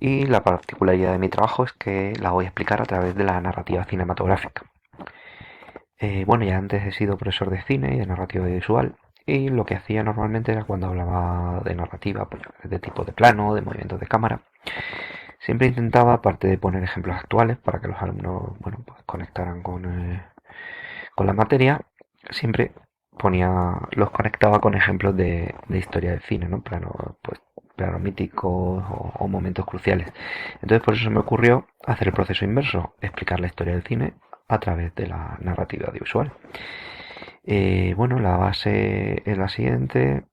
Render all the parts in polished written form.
y la particularidad de mi trabajo es que la voy a explicar a través de la narrativa cinematográfica. Bueno, ya antes he sido profesor de cine y de narrativa visual, y lo que hacía normalmente era cuando hablaba de narrativa, pues, de tipo de plano, de movimientos de cámara, siempre intentaba, aparte de poner ejemplos actuales para que los alumnos, bueno, pues conectaran con la materia, siempre los conectaba con ejemplos de historia del cine, ¿no? Planos míticos o momentos cruciales. Entonces por eso se me ocurrió hacer el proceso inverso, explicar la historia del cine a través de la narrativa audiovisual. Bueno, la base es la siguiente.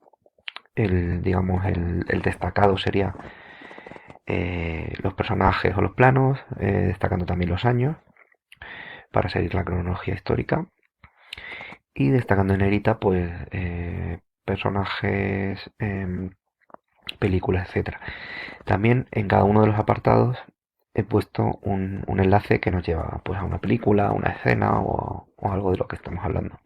El destacado sería los personajes o los planos, destacando también los años para seguir la cronología histórica y destacando en negrita pues personajes, películas, etcétera. También en cada uno de los apartados he puesto un enlace que nos lleva pues a una película, a una escena o algo de lo que estamos hablando.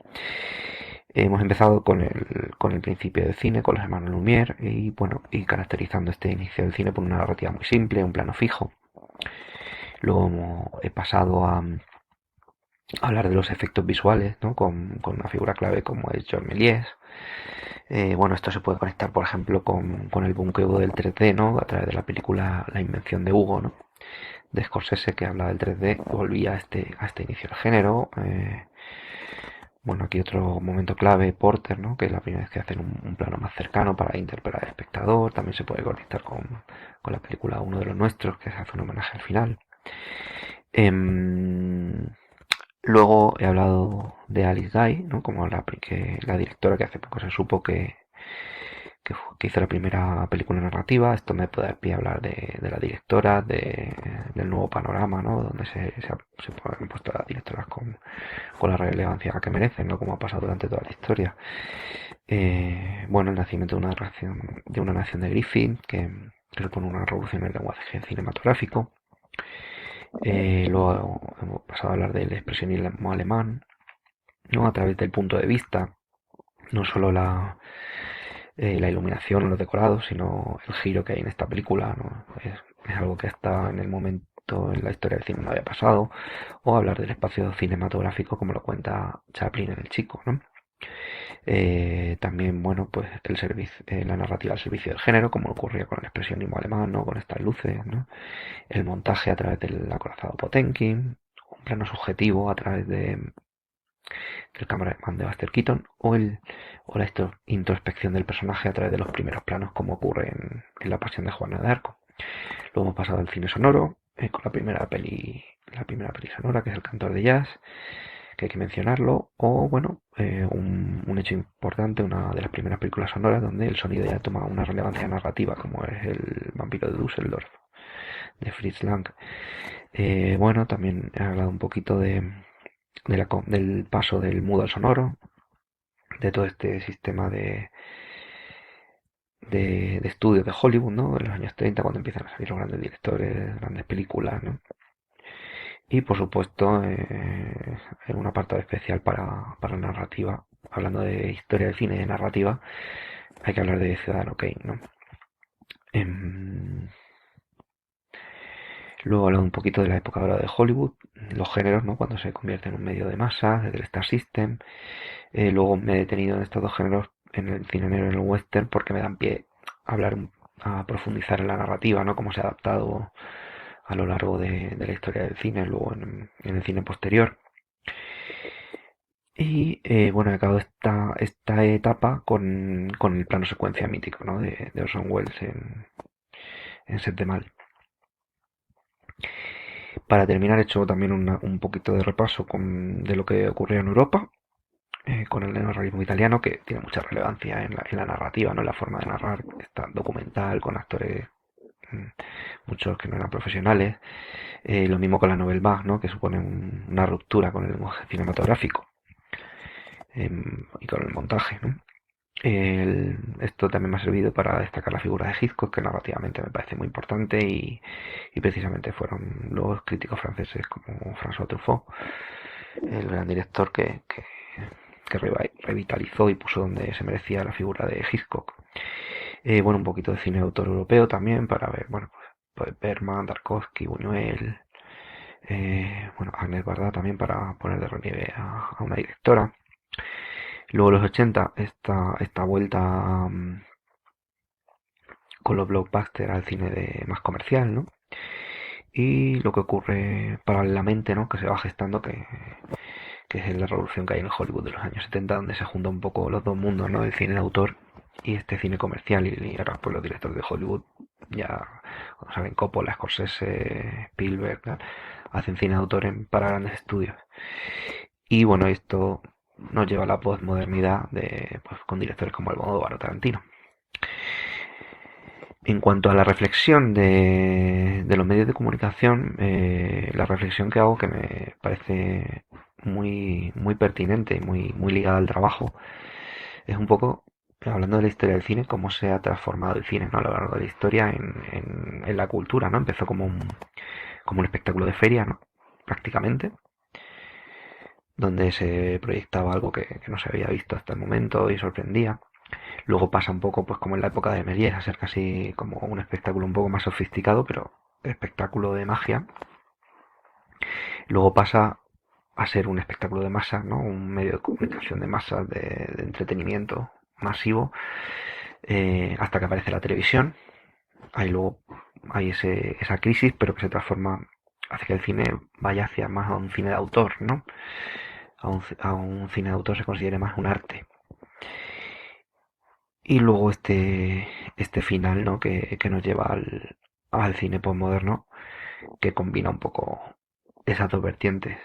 Hemos empezado con el principio del cine, con los hermanos Lumière, y bueno, y caracterizando este inicio del cine por una narrativa muy simple, un plano fijo. Luego he pasado a hablar de los efectos visuales, ¿no? Con una figura clave como es Georges Méliès. Bueno, esto se puede conectar, por ejemplo, con el boom que hubo del 3D, ¿no? A través de la película La invención de Hugo, ¿no? De Scorsese, que habla del 3D, volvía a este inicio del género. Bueno, aquí otro momento clave, Porter, ¿no? Que es la primera vez que hacen un plano más cercano para interpretar al espectador. También se puede conectar con la película Uno de los Nuestros, que se hace un homenaje al final. Em, Luego he hablado de Alice Guy, ¿no? Como la directora que hace poco se supo que hizo la primera película narrativa. Esto me puede dar pie a hablar de la directora, del nuevo panorama, ¿no? Donde han puesto a las directoras con la relevancia que merecen, ¿no? Como ha pasado durante toda la historia. Bueno, el nacimiento de una nación de Griffith, que supone una revolución en el lenguaje cinematográfico. Luego hemos pasado a hablar del expresionismo alemán, ¿no? A través del punto de vista, no solo la iluminación o los decorados, sino el giro que hay en esta película, ¿no? Es algo que hasta en el momento en la historia del cine no había pasado, o hablar del espacio cinematográfico como lo cuenta Chaplin en El Chico, ¿no? También, bueno, pues la narrativa al servicio del género, como ocurría con el expresionismo alemán, ¿no? Con estas luces, ¿no? El montaje a través del acorazado Potemkin, un plano subjetivo a través del cameraman de Buster Keaton o la introspección del personaje a través de los primeros planos, como ocurre en La Pasión de Juana de Arco. Luego hemos pasado al cine sonoro, con la primera peli sonora, que es El Cantor de Jazz, que hay que mencionarlo, o bueno, un hecho importante, una de las primeras películas sonoras donde el sonido ya toma una relevancia narrativa, como es El vampiro de Düsseldorf, de Fritz Lang. Bueno, también he hablado un poquito del paso del mudo al sonoro, de todo este sistema de estudios de Hollywood, ¿no? En los años 30, cuando empiezan a salir los grandes directores, grandes películas, ¿no? Y por supuesto, en un apartado especial para narrativa, hablando de historia del cine y de narrativa, hay que hablar de Ciudadano Kane, ¿no? Em, Luego he hablado un poquito de la época dorada de Hollywood, los géneros, ¿no? Cuando se convierte en un medio de masa, desde el Star System. Luego me he detenido en estos dos géneros, en el cine negro y en el western, porque me dan pie a hablar, a profundizar en la narrativa, ¿no? Cómo se ha adaptado a lo largo de la historia del cine, luego en el cine posterior. Y bueno, he acabado esta etapa con el plano secuencia mítico, ¿no? De Orson Welles en Set de Mal. Para terminar, he hecho también un poquito de repaso de lo que ocurrió en Europa, con el neorrealismo italiano, que tiene mucha relevancia en la narrativa, ¿no? En la forma de narrar, está documental, con actores, mm, muchos que no eran profesionales. Lo mismo con la Nouvelle Vague, ¿no? Que supone una ruptura con el lenguaje cinematográfico, y con el montaje, ¿no? Esto también me ha servido para destacar la figura de Hitchcock, que narrativamente me parece muy importante, y precisamente fueron los críticos franceses como François Truffaut, el gran director que revitalizó y puso donde se merecía la figura de Hitchcock. Bueno, un poquito de cine de autor europeo también para ver, bueno, pues Bergman, Tarkovsky, Buñuel, bueno, Agnès Varda también para poner de relieve a una directora. Luego los 80, esta vuelta con los blockbusters al cine más comercial, ¿no? Y lo que ocurre paralelamente, ¿no? Que se va gestando, que es la revolución que hay en Hollywood de los años 70, donde se juntan un poco los dos mundos, ¿no? El cine de autor y este cine comercial. Y ahora pues los directores de Hollywood, ya, como saben, Coppola, Scorsese, Spielberg, ¿no? Hacen cine de autor para grandes estudios. Y bueno, esto nos lleva a la postmodernidad pues, con directores como Almodóvar o Tarantino. En cuanto a la reflexión de los medios de comunicación, la reflexión que hago, que me parece muy pertinente y muy ligada al trabajo, es un poco, hablando de la historia del cine, cómo se ha transformado el cine, ¿no? A lo largo de la historia en la cultura, ¿no? Empezó como un espectáculo de feria, ¿no? Prácticamente, donde se proyectaba algo que no se había visto hasta el momento y sorprendía. Luego pasa un poco, pues como en la época de Méliès, a ser casi como un espectáculo un poco más sofisticado, pero espectáculo de magia. Luego pasa a ser un espectáculo de masa, ¿no? Un medio de comunicación de masas, de entretenimiento masivo, hasta que aparece la televisión. Ahí luego hay esa crisis, pero que se transforma, hace que el cine vaya hacia más a un cine de autor, ¿no? A un cine de autor se considere más un arte. Y luego este final, ¿no? Que nos lleva al cine postmoderno, que combina un poco esas dos vertientes.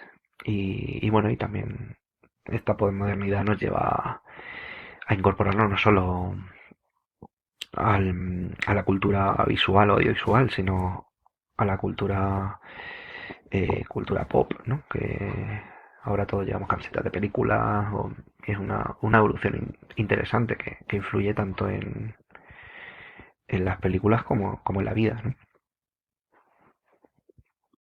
Y bueno, y también esta postmodernidad nos lleva a incorporarnos no solo a la cultura visual o audiovisual, sino a la cultura pop, ¿no? Que ahora todos llevamos camisetas de películas, es una evolución interesante que influye tanto en las películas como en la vida, ¿no?